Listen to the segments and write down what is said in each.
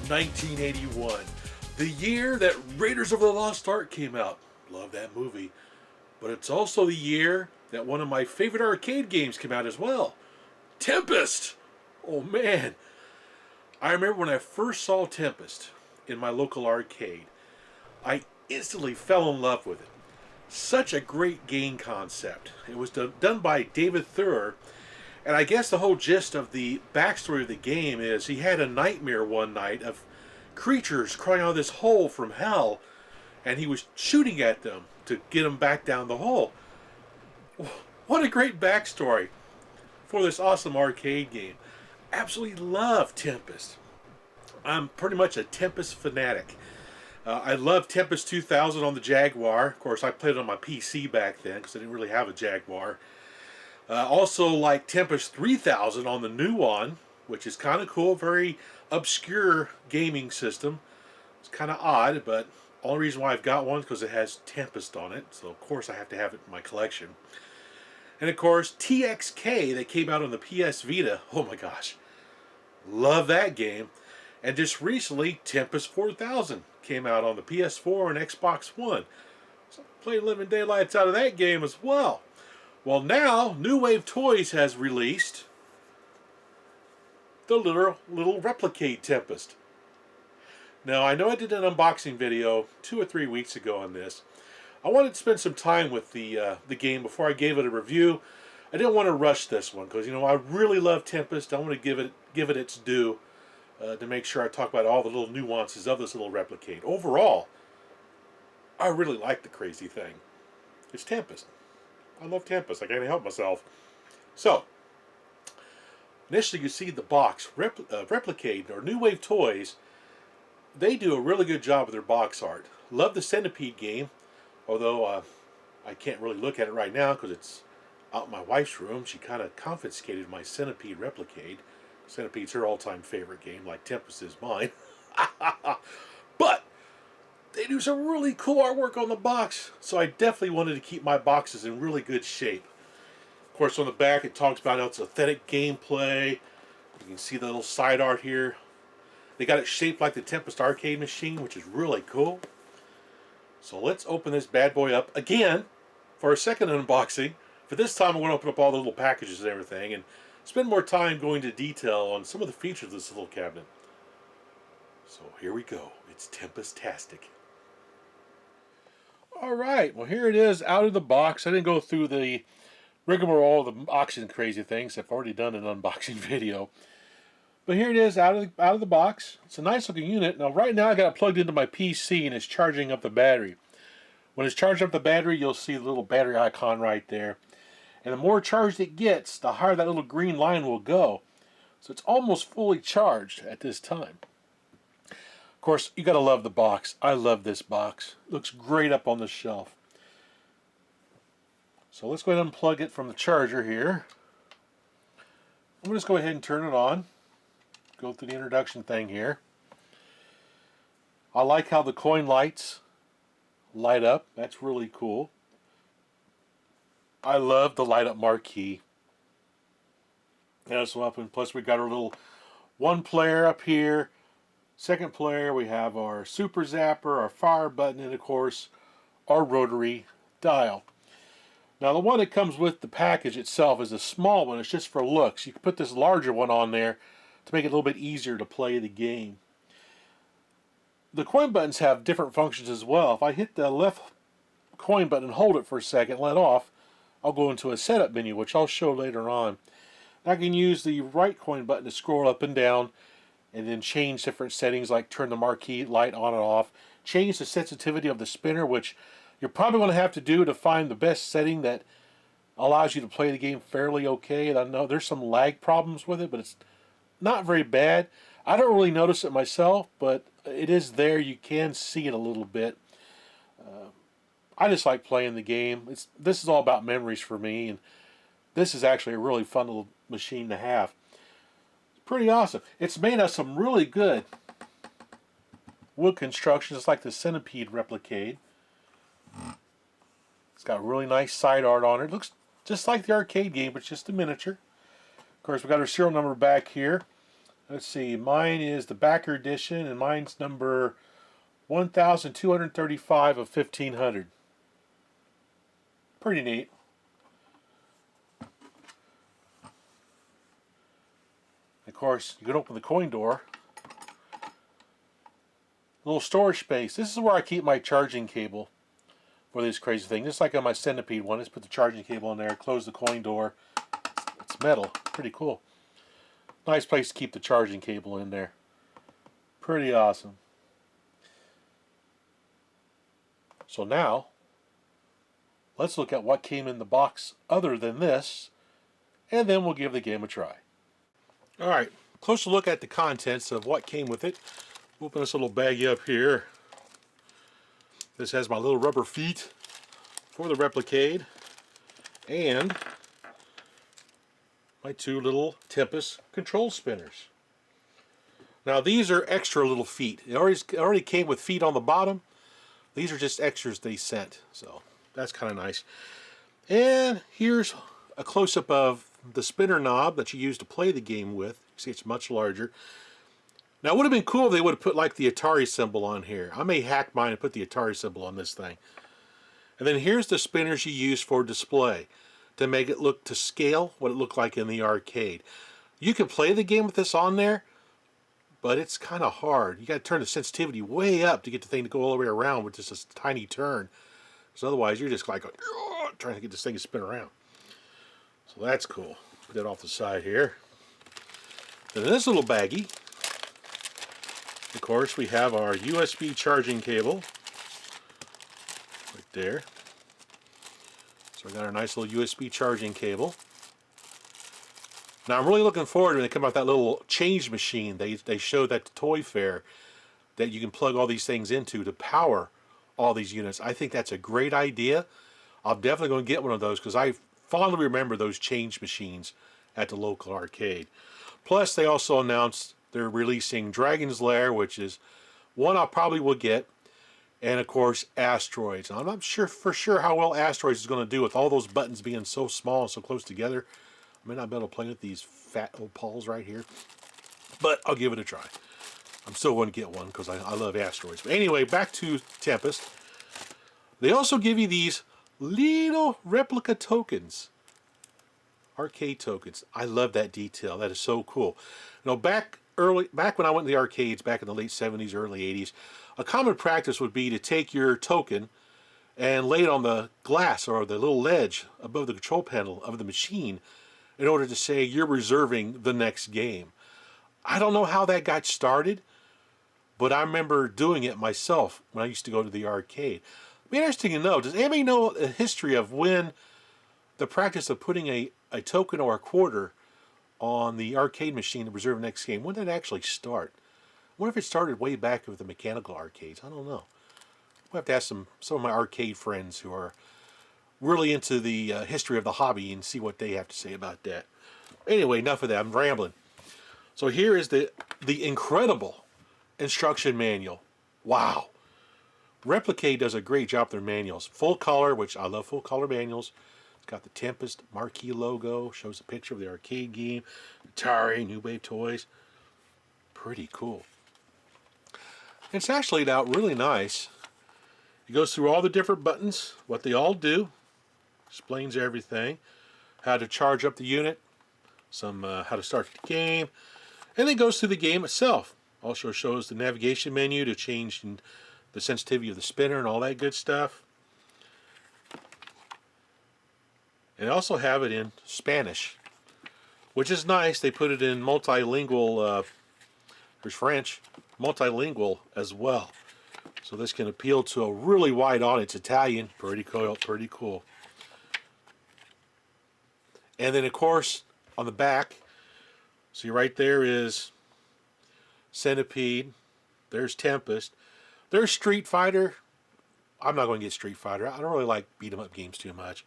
1981, the year that Raiders of the Lost Ark came out. Love that movie. But it's also the year that one of my favorite arcade games came out as well. Tempest! Oh man. I remember when I first saw Tempest in my local arcade, I instantly fell in love with it. Such a great game concept. It was done by David Thur, and I guess the whole gist of the backstory of the game is he had a nightmare one night of creatures crawling out of this hole from hell, and he was shooting at them to get them back down the hole. What a great backstory for this awesome arcade game. Absolutely love Tempest. I'm pretty much a Tempest fanatic. I love Tempest 2000 on the Jaguar. Of course, I played it on my PC back then because I didn't really have a Jaguar. Also like Tempest 3000 on the new one, which is kind of cool. Very obscure gaming system. It's kind of odd, but the only reason why I've got one is because it has Tempest on it. So, of course, I have to have it in my collection. And, of course, TXK that came out on the PS Vita. Oh, my gosh. Love that game. And just recently, Tempest 4000 came out on the PS4 and Xbox One. So I played living daylights out of that game as well. Well, now, New Wave Toys has released the little RepliCade Tempest. Now, I know I did an unboxing video 2 or 3 weeks ago on this. I wanted to spend some time with the game before I gave it a review. I didn't want to rush this one because, you know, I really love Tempest. I want to give it its due to make sure I talk about all the little nuances of this little RepliCade. Overall, I really like the crazy thing. It's Tempest. I love Tempest. I can't help myself. So, initially you see the box. RepliCade, or New Wave Toys, they do a really good job with their box art. Love the Centipede game, although I can't really look at it right now because it's out in my wife's room. She kind of confiscated my Centipede RepliCade. Centipede's her all-time favorite game, like Tempest is mine. But they do some really cool artwork on the box, so I definitely wanted to keep my boxes in really good shape. Of course, on the back it talks about how it's authentic gameplay. You can see the little side art here. They got it shaped like the Tempest arcade machine, which is really cool. So let's open this bad boy up again for a second unboxing. For this time, I'm going to open up all the little packages and everything and spend more time going into detail on some of the features of this little cabinet. So here we go. It's Tempest-tastic. Alright, well here it is out of the box. I didn't go through the rigmarole of the unboxing crazy things. I've already done an unboxing video. But here it is out of the box. It's a nice looking unit. Now right now I got it plugged into my PC and it's charging up the battery. When it's charged up the battery, you'll see the little battery icon right there. And the more charged it gets, the higher that little green line will go. So it's almost fully charged at this time. Of course, you gotta love the box. I love this box. It looks great up on the shelf. So let's go ahead and unplug it from the charger here. I'm gonna just go ahead and turn it on. Go through the introduction thing here. I like how the coin lights light up. That's really cool. I love the light up marquee. That's weapon. Plus we got our little one player up here. Second player we have our super zapper, our fire button, and of course our rotary dial. Now the one that comes with the package itself is a small one. It's just for looks. You can put this larger one on there to make it a little bit easier to play the game. The coin buttons have different functions as well. If I hit the left coin button and hold it for a second, let off, I'll go into a setup menu, which I'll show later on. I can use the right coin button to scroll up and down and then change different settings like turn the marquee light on and off, change the sensitivity of the spinner, which you're probably going to have to do to find the best setting that allows you to play the game fairly okay. And I know there's some lag problems with it, but it's not very bad. I don't really notice it myself, but it is there. You can see it a little bit. I just like playing the game. This is all about memories for me, and this is actually a really fun little machine to have. It's pretty awesome. It's made of some really good wood construction, just like the Centipede RepliCade. It's got really nice side art on it. It looks just like the arcade game, but just a miniature. Of course, we got our serial number back here. Let's see, mine is the backer edition, and mine's number 1235 of 1500. Pretty neat. Of course, you can open the coin door. A little storage space. This is where I keep my charging cable for this crazy thing. Just like on my Centipede one, just put the charging cable in there, close the coin door. It's metal. Pretty cool. Nice place to keep the charging cable in there. Pretty awesome. So now, let's look at what came in the box other than this, and then we'll give the game a try. Alright, closer look at the contents of what came with it. Open this little baggie up here. This has my little rubber feet for the RepliCade, and my two little Tempest control spinners. Now these are extra little feet. It already came with feet on the bottom. These are just extras they sent, so that's kind of nice. And here's a close-up of the spinner knob that you use to play the game with. You see it's much larger. Now it would have been cool if they would have put like the Atari symbol on here. I may hack mine and put the Atari symbol on this thing. And then here's the spinners you use for display to make it look to scale what it looked like in the arcade. You can play the game with this on there, but it's kind of hard. You got to turn the sensitivity way up to get the thing to go all the way around with just a tiny turn. Because otherwise you're just like trying to get this thing to spin around. So that's cool. Put that off the side here. Then in this little baggie, of course, we have our USB charging cable right there. So we got our nice little USB charging cable. Now I'm really looking forward to when they come out with that little change machine they showed at the toy fair that you can plug all these things into to power all these units. I think that's a great idea. I'm definitely going to get one of those because I fondly remember those change machines at the local arcade. Plus they also announced they're releasing Dragon's Lair, which is one I probably will get, and of course Asteroids. Now, I'm not sure for sure how well Asteroids is going to do with all those buttons being so small and so close together. I may not be able to play with these fat old paws right here, but I'll give it a try. I'm still going to get one because I love Asteroids. But anyway, back to Tempest. They also give you these little replica tokens, arcade tokens. I love that detail. That is so cool. You know, back when I went to the arcades back in the late 70s, early 80s, a common practice would be to take your token and lay it on the glass or the little ledge above the control panel of the machine in order to say you're reserving the next game. I don't know how that got started, but I remember doing it myself when I used to go to the arcade. It'd be interesting to know, does anybody know a history of when the practice of putting a token or a quarter on the arcade machine to reserve the next game, when did it actually start? I wonder if it started way back with the mechanical arcades. I don't know. We'll have to ask some of my arcade friends who are really into the history of the hobby and see what they have to say about that. Anyway, enough of that. I'm rambling. So here is the incredible instruction manual. Wow. RepliCade does a great job with their manuals. Full color, which I love full color manuals. It's got the Tempest marquee logo. Shows a picture of the arcade game. Atari, New Wave toys. Pretty cool. It's actually laid out really nice. It goes through all the different buttons, what they all do. Explains everything. How to charge up the unit. Some how to start the game. And then goes through the game itself. Also shows the navigation menu to change the sensitivity of the spinner and all that good stuff. And I also have it in Spanish, which is nice. They put it in multilingual, there's French, multilingual as well. So this can appeal to a really wide audience. Italian, pretty cool, pretty cool. And then of course, on the back, see right there is Centipede, there's Tempest, there's Street Fighter. I'm not going to get Street Fighter. I don't really like beat 'em up games too much.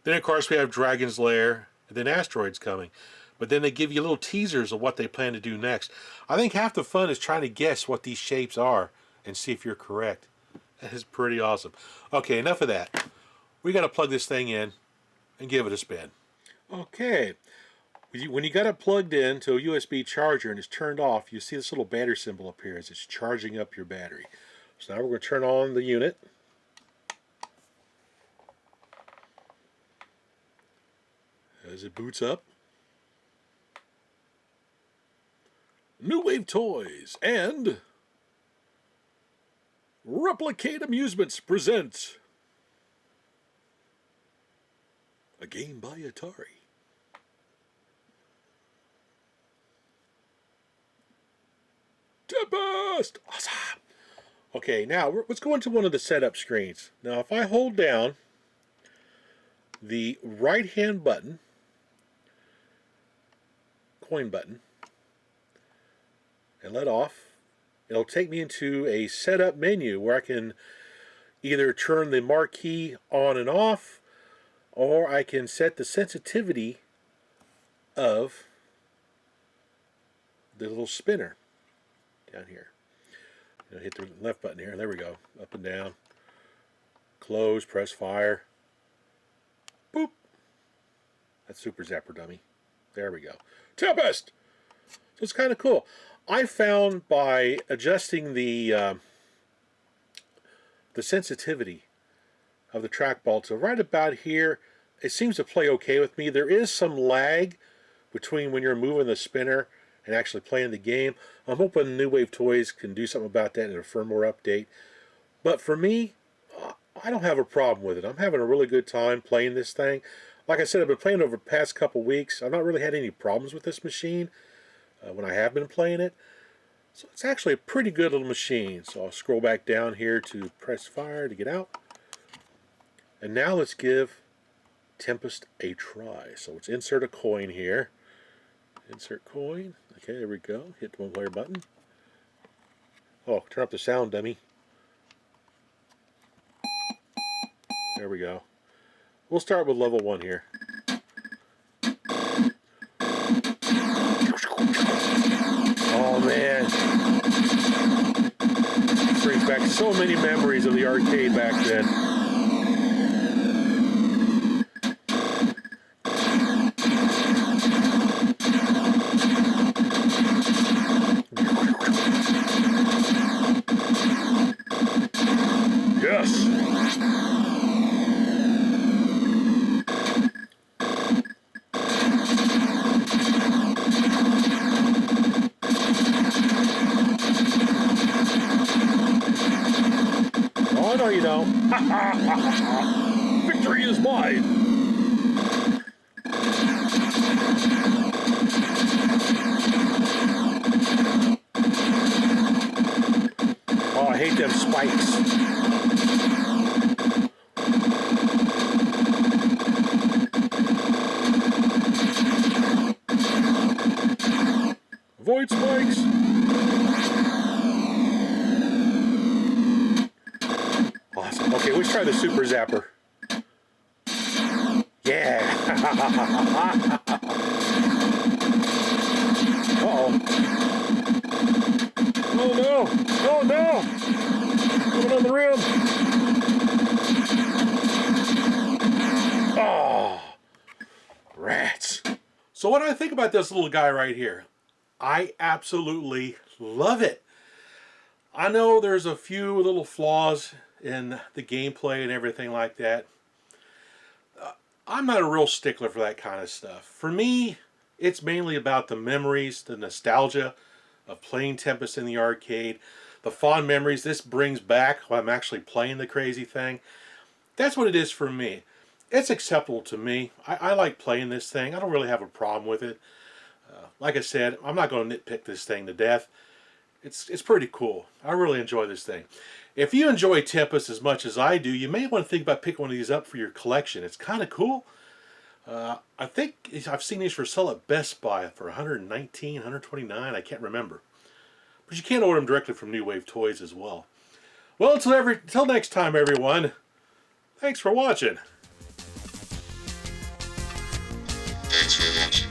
Then of course we have Dragon's Lair, and then Asteroids coming. But then they give you little teasers of what they plan to do next. I think half the fun is trying to guess what these shapes are and see if you're correct. That is pretty awesome. Okay, enough of that. We got to plug this thing in and give it a spin. Okay, When you got it plugged in to a USB charger and it's turned off, you see this little battery symbol appear as it's charging up your battery. So now we're going to turn on the unit. As it boots up. New Wave Toys and RepliCade Amusements present a game by Atari. Tempest! Awesome! Okay, now let's go into one of the setup screens. Now, if I hold down the right-hand button, coin button, and let off, it'll take me into a setup menu where I can either turn the marquee on and off, or I can set the sensitivity of the little spinner down here. Hit the left button here. There we go. Up and down. Close. Press fire. Boop. That's Super Zapper Dummy. There we go. Tempest! So it's kind of cool. I found by adjusting the sensitivity of the trackball to right about here, it seems to play okay with me. There is some lag between when you're moving the spinner and actually playing the game. I'm hoping New Wave Toys can do something about that in a firmware update. But for me, I don't have a problem with it. I'm having a really good time playing this thing. Like I said, I've been playing over the past couple weeks. I've not really had any problems with this machine when I have been playing it. So it's actually a pretty good little machine. So I'll scroll back down here to press fire to get out. And now let's give Tempest a try. So let's insert a coin here. Insert coin. Okay, there we go. Hit the one player button. Oh, turn up the sound, dummy. There we go. We'll start with level 1 here. Oh man. Brings back so many memories of the arcade back then. Yes. Oh, no, you don't. Victory is mine. Oh, I hate them spikes. Avoid spikes. Awesome. Okay, let's try the Super Zapper. Yeah. Uh-oh. Oh no. Oh no. Coming on the rim. Oh. Rats. So what do I think about this little guy right here? I absolutely love it. I know there's a few little flaws in the gameplay and everything like that. I'm not a real stickler for that kind of stuff. For me, it's mainly about the memories, the nostalgia of playing Tempest in the arcade, the fond memories this brings back when I'm actually playing the crazy thing. That's what it is for me. It's acceptable to me. I like playing this thing. I don't really have a problem with it. Like I said, I'm not going to nitpick this thing to death. It's pretty cool. I really enjoy this thing. If you enjoy Tempest as much as I do, you may want to think about picking one of these up for your collection. It's kind of cool. I think I've seen these for sale at Best Buy for $119, $129. I can't remember. But you can order them directly from New Wave Toys as well. Well, until next time, everyone. Thanks for watching. Thanks for watching.